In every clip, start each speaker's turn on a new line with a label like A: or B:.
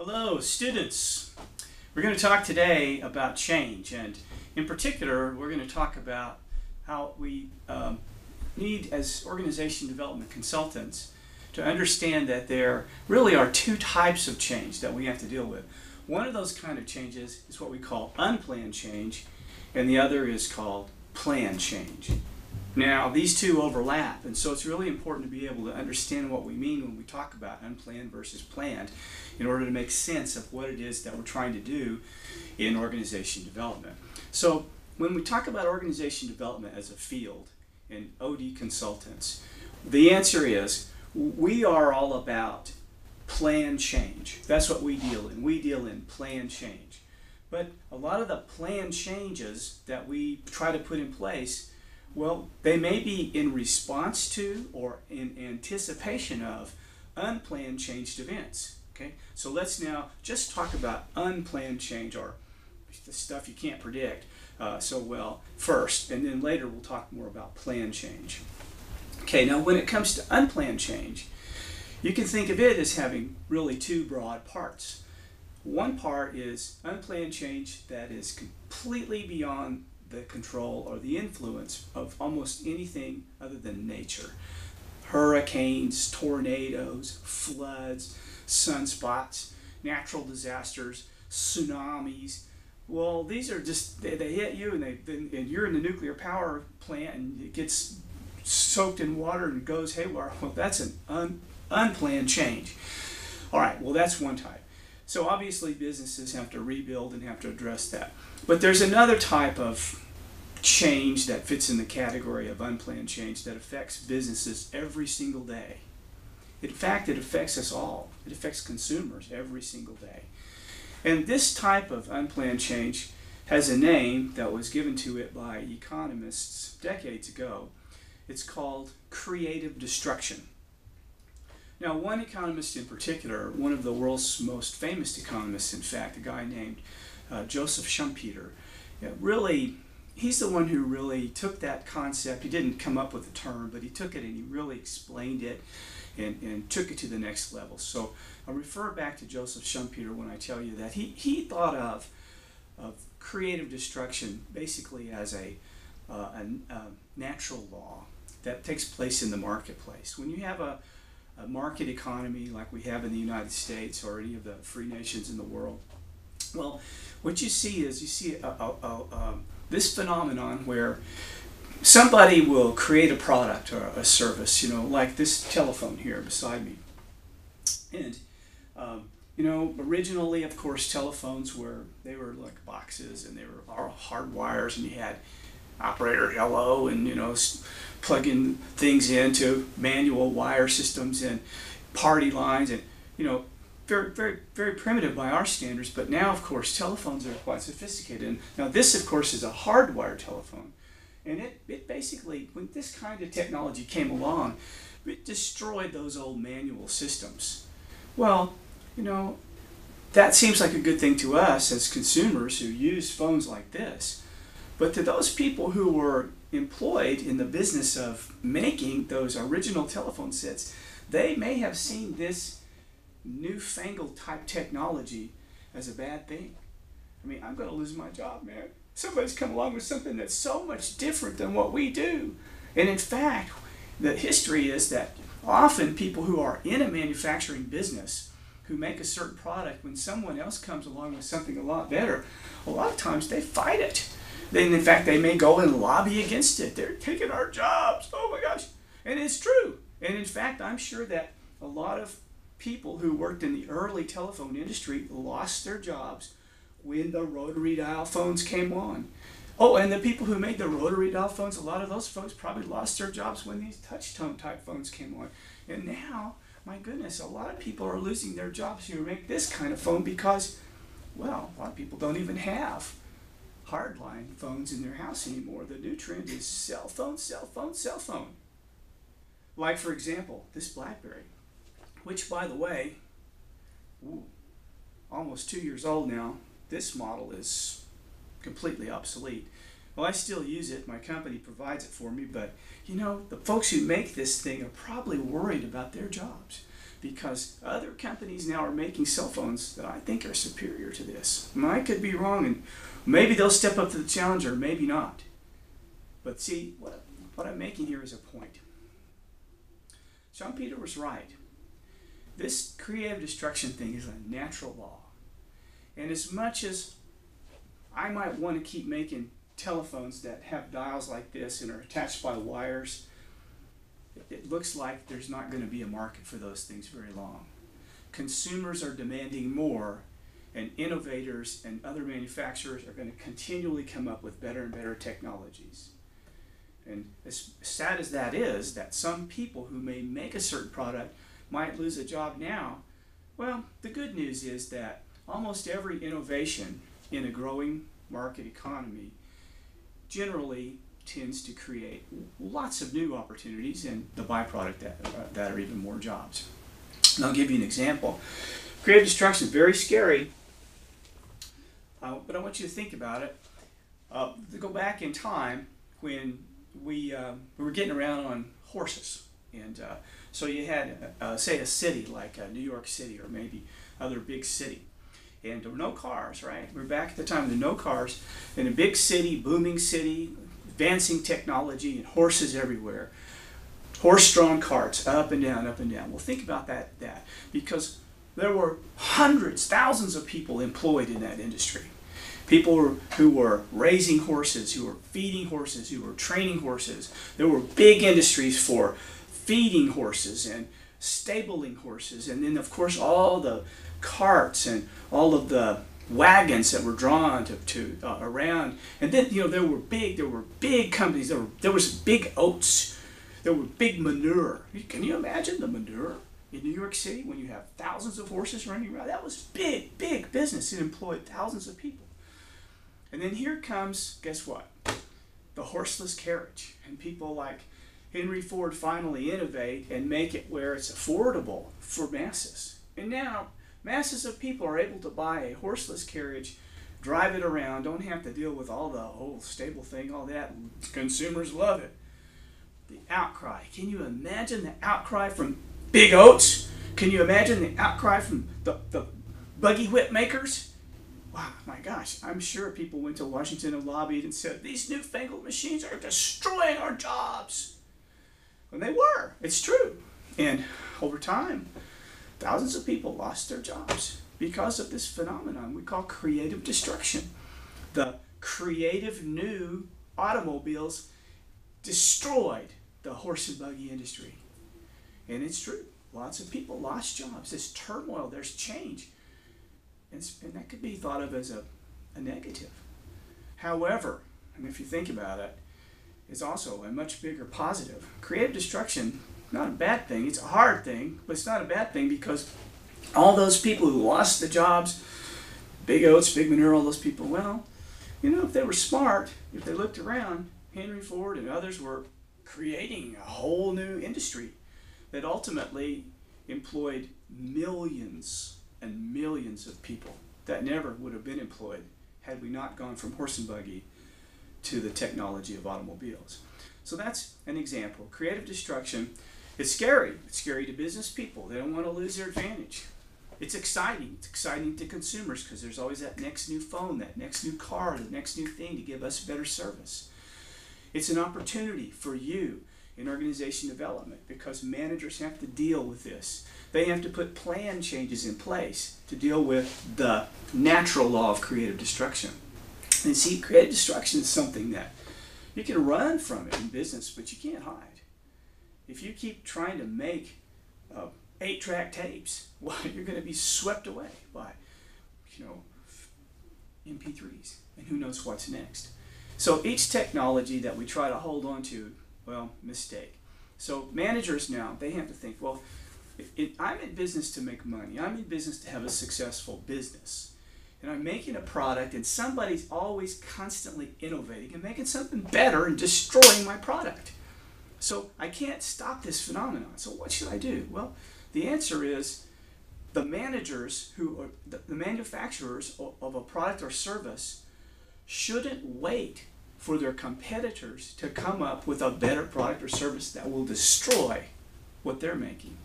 A: Hello, students. We're going to talk today about change, and in particular, we're going to talk about how we need, as organization development consultants, to understand that there really are two types of change that we have to deal with. One of those kind of changes is what we call unplanned change, and the other is called planned change. Now, these two overlap, and so it's really important to be able to understand what we mean when we talk about unplanned versus planned in order to make sense of what it is that we're trying to do in organization development. So, when we talk about organization development as a field in OD consultants, the answer is we are all about planned change. That's what we deal in. We deal in planned change. But a lot of the planned changes that we try to put in place, well, they may be in response to or in anticipation of unplanned changed events. Okay, so let's now just talk about unplanned change, or the stuff you can't predict so well first, and then later we'll talk more about planned change. Okay, now when it comes to unplanned change, you can think of it as having really two broad parts. One part is unplanned change that is completely beyond the control or the influence of almost anything other than nature. Hurricanes, tornadoes, floods, sunspots, natural disasters, tsunamis. Well, these are just, they hit you and you're in the nuclear power plant and it gets soaked in water and goes haywire. Well, that's an unplanned change. All right, well, that's one type. So obviously businesses have to rebuild and have to address that. But there's another type of change that fits in the category of unplanned change that affects businesses every single day. In fact, it affects us all. It affects consumers every single day. And this type of unplanned change has a name that was given to it by economists decades ago. It's called creative destruction. Now, one economist in particular, one of the world's most famous economists, in fact, a guy named Joseph Schumpeter, he's the one who really took that concept. He didn't come up with the term, but he took it and he really explained it and took it to the next level. So I'll refer back to Joseph Schumpeter when I tell you that he thought of creative destruction basically as a natural law that takes place in the marketplace. When you have a market economy like we have in the United States or any of the free nations in the world, well, what you see is this phenomenon where somebody will create a product or a service, like this telephone here beside me. And, originally, of course, telephones were like boxes and they were all hard wires and you had operator hello and, plugging things into manual wire systems and party lines and, very, very, very primitive by our standards. But now, of course, telephones are quite sophisticated. And now this, of course, is a hardwired telephone. And it basically, when this kind of technology came along, it destroyed those old manual systems. Well, that seems like a good thing to us as consumers who use phones like this. But to those people who were employed in the business of making those original telephone sets, they may have seen this newfangled type technology as a bad thing. I mean, I'm going to lose my job, man. Somebody's come along with something that's so much different than what we do. And in fact, the history is that often people who are in a manufacturing business who make a certain product, when someone else comes along with something a lot better, a lot of times they fight it. Then, in fact, they may go and lobby against it. They're taking our jobs. Oh my gosh. And it's true. And in fact, I'm sure that a lot of people who worked in the early telephone industry lost their jobs when the rotary dial phones came on. Oh, and the people who made the rotary dial phones, a lot of those folks probably lost their jobs when these touch tone type phones came on. And now, my goodness, a lot of people are losing their jobs who make this kind of phone because, well, a lot of people don't even have hardline phones in their house anymore. The new trend is cell phone, cell phone, cell phone. Like, for example, this BlackBerry, which, by the way, almost 2 years old now. This model is completely obsolete. Well, I still use it. My company provides it for me, but the folks who make this thing are probably worried about their jobs because other companies now are making cell phones that I think are superior to this. And I could be wrong, and maybe they'll step up to the challenge, or maybe not. But see, what I'm making here is a point. Schumpeter was right. This creative destruction thing is a natural law. And as much as I might want to keep making telephones that have dials like this and are attached by wires, it looks like there's not going to be a market for those things very long. Consumers are demanding more, and innovators and other manufacturers are going to continually come up with better and better technologies. And as sad as that is, that some people who may make a certain product might lose a job now, well, the good news is that almost every innovation in a growing market economy generally tends to create lots of new opportunities, and the byproduct that are even more jobs. And I'll give you an example. Creative destruction is very scary, but I want you to think about it. To go back in time when we were getting around on horses, and so you had, say, a city like New York City or maybe other big city. And there were no cars, right? We're back at the time of the no cars. In a big city, booming city, advancing technology, and horses everywhere. Horse-drawn carts, up and down, up and down. Well, think about that, because there were hundreds, thousands of people employed in that industry. People who were raising horses, who were feeding horses, who were training horses. There were big industries for feeding horses and stabling horses, and then of course all the carts and all of the wagons that were drawn to around. And then there were big companies. There was big oats. There were big manure. Can you imagine the manure in New York City when you have thousands of horses running around? That was big business. It employed thousands of people. And then here comes, guess what? The horseless carriage, and people like Henry Ford finally innovate and make it where it's affordable for masses. And now masses of people are able to buy a horseless carriage, drive it around, don't have to deal with all the whole stable thing, all that. Consumers love it. The outcry. Can you imagine the outcry from big oats? Can you imagine the outcry from the buggy whip makers? Wow, my gosh, I'm sure people went to Washington and lobbied and said, these newfangled machines are destroying our jobs. And they were. It's true. And over time, thousands of people lost their jobs because of this phenomenon we call creative destruction. The creative new automobiles destroyed the horse and buggy industry. And it's true. Lots of people lost jobs. There's turmoil. There's change. And that could be thought of as a negative. However, and if you think about it, it's also a much bigger positive. Creative destruction, not a bad thing. It's a hard thing, but it's not a bad thing because all those people who lost the jobs, big oats, big manure, all those people, well, if they were smart, if they looked around, Henry Ford and others were creating a whole new industry that ultimately employed millions and millions of people that never would have been employed had we not gone from horse and buggy to the technology of automobiles. So that's an example. Creative destruction. It's scary. It's scary to business people. They don't want to lose their advantage. It's exciting. It's exciting to consumers because there's always that next new phone, that next new car, the next new thing to give us better service. It's an opportunity for you in organization development because managers have to deal with this. They have to put plan changes in place to deal with the natural law of creative destruction. And see, creative destruction is something that you can run from it in business, but you can't hide. If you keep trying to make 8-track tapes, well, you're going to be swept away by, MP3s, and who knows what's next. So each technology that we try to hold on to, well, mistake. So managers now, they have to think, well, I'm in business to make money. I'm in business to have a successful business. And I'm making a product, and somebody's always constantly innovating and making something better and destroying my product. So I can't stop this phenomenon. So what should I do? Well, the answer is the managers who are the manufacturers of a product or service shouldn't wait for their competitors to come up with a better product or service that will destroy what they're making.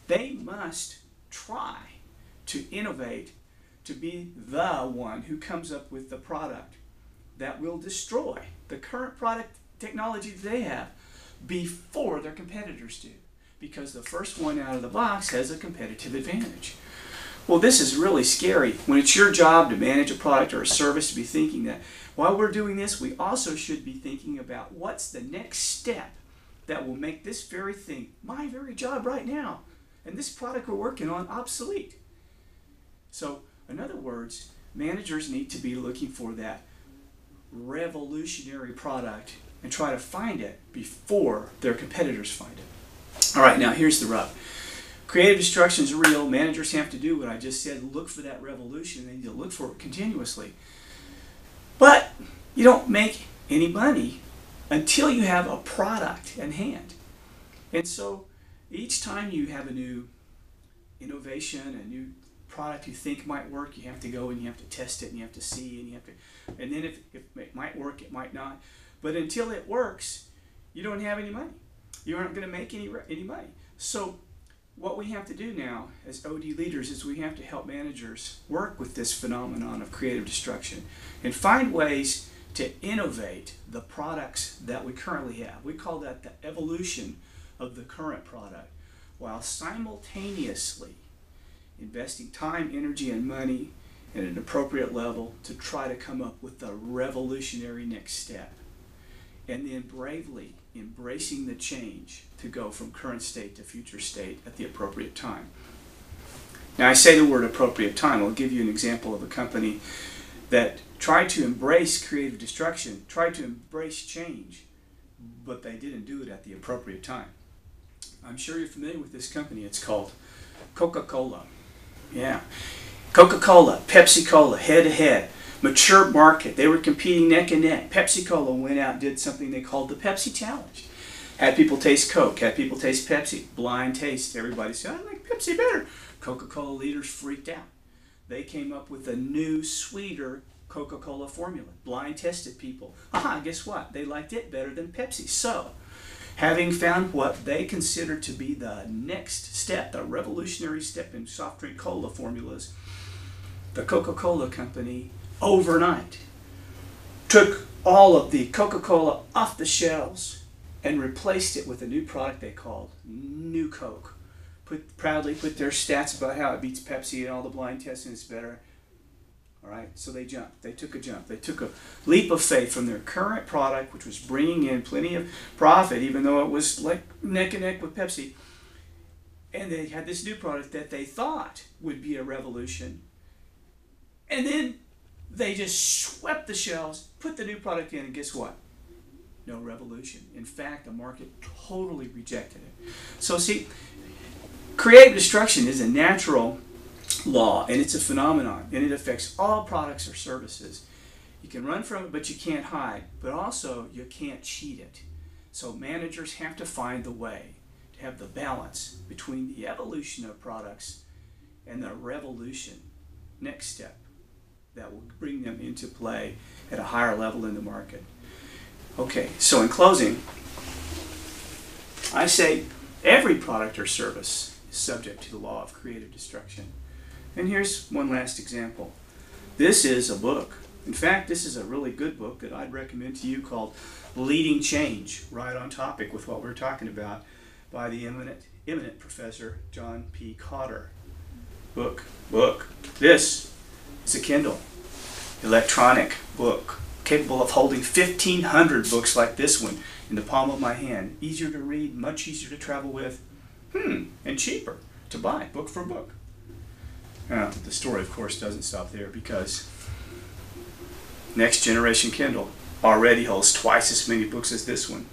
A: They must try to innovate to be the one who comes up with the product that will destroy the current product technology that they have before their competitors do, because the first one out of the box has a competitive advantage. Well, this is really scary when it's your job to manage a product or a service, to be thinking that while we're doing this, we also should be thinking about what's the next step that will make this very thing, my very job right now, and this product we're working on, obsolete. So, in other words, managers need to be looking for that revolutionary product and try to find it before their competitors find it. All right, now here's the rub. Creative destruction is real. Managers have to do what I just said, look for that revolution. They need to look for it continuously. But you don't make any money until you have a product in hand. And so each time you have a new innovation, a new product you think might work, you have to go and you have to test it and you have to see and you have to, and then if it might work, it might not. But until it works, you don't have any money. You aren't going to make any money. So what we have to do now as OD leaders is we have to help managers work with this phenomenon of creative destruction and find ways to innovate the products that we currently have. We call that the evolution of the current product, while simultaneously investing time, energy, and money at an appropriate level to try to come up with the revolutionary next step. And then bravely embracing the change to go from current state to future state at the appropriate time. Now I say the word appropriate time. I'll give you an example of a company that tried to embrace creative destruction, tried to embrace change, but they didn't do it at the appropriate time. I'm sure you're familiar with this company. It's called Coca-Cola. Yeah. Coca-Cola, Pepsi-Cola, head-to-head. Mature market. They were competing neck and neck. Pepsi-Cola went out and did something they called the Pepsi Challenge. Had people taste Coke, had people taste Pepsi. Blind taste. Everybody said, I like Pepsi better. Coca-Cola leaders freaked out. They came up with a new, sweeter Coca-Cola formula. Blind tested people. Guess what? They liked it better than Pepsi. So, having found what they considered to be the next step, the revolutionary step in soft drink cola formulas, the Coca-Cola company overnight took all of the Coca-Cola off the shelves and replaced it with a new product they called New Coke. Proudly put their stats about how it beats Pepsi and all the blind testing is better. All right, so they jumped. They took a jump. They took a leap of faith from their current product, which was bringing in plenty of profit, even though it was like neck and neck with Pepsi. And they had this new product that they thought would be a revolution. And then they just swept the shelves, put the new product in, and guess what? No revolution. In fact, the market totally rejected it. So see, creative destruction is a natural law, and it's a phenomenon, and it affects all products or services. You can run from it, but you can't hide. But also, you can't cheat it. So managers have to find the way to have the balance between the evolution of products and the revolution, next step, that will bring them into play at a higher level in the market. Okay, so in closing, I say every product or service is subject to the law of creative destruction. And here's one last example. This is a book. In fact, this is a really good book that I'd recommend to you called Leading Change, right on topic with what we're talking about, by the eminent Professor John P. Cotter. Book. This is a Kindle, electronic book, capable of holding 1,500 books like this one in the palm of my hand. Easier to read, much easier to travel with, and cheaper to buy, book for book. Now, the story, of course, doesn't stop there, because next generation Kindle already holds twice as many books as this one.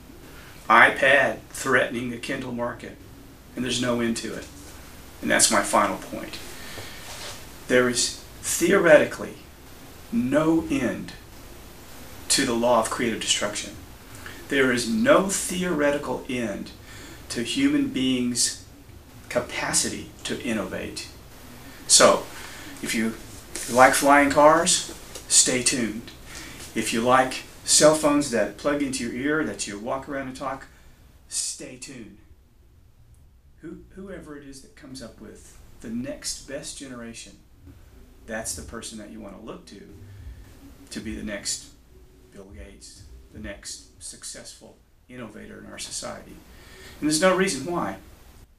A: iPad threatening the Kindle market, and there's no end to it. And that's my final point. There is theoretically no end to the law of creative destruction. There is no theoretical end to human beings' capacity to innovate. So, if you like flying cars, stay tuned. If you like cell phones that plug into your ear, that you walk around and talk, stay tuned. whoever it is that comes up with the next best generation, that's the person that you want to look to be the next Bill Gates, the next successful innovator in our society. And there's no reason why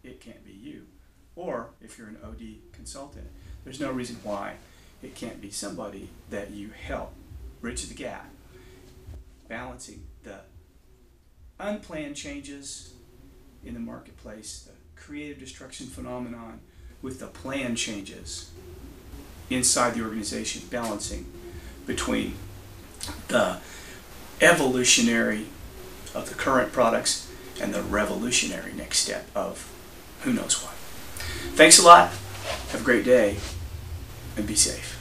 A: it can't be you. Or if you're an OD consultant, there's no reason why it can't be somebody that you help bridge the gap, balancing the unplanned changes in the marketplace, the creative destruction phenomenon, with the planned changes inside the organization, balancing between the evolutionary of the current products and the revolutionary next step of who knows what. Thanks a lot. Have a great day and be safe.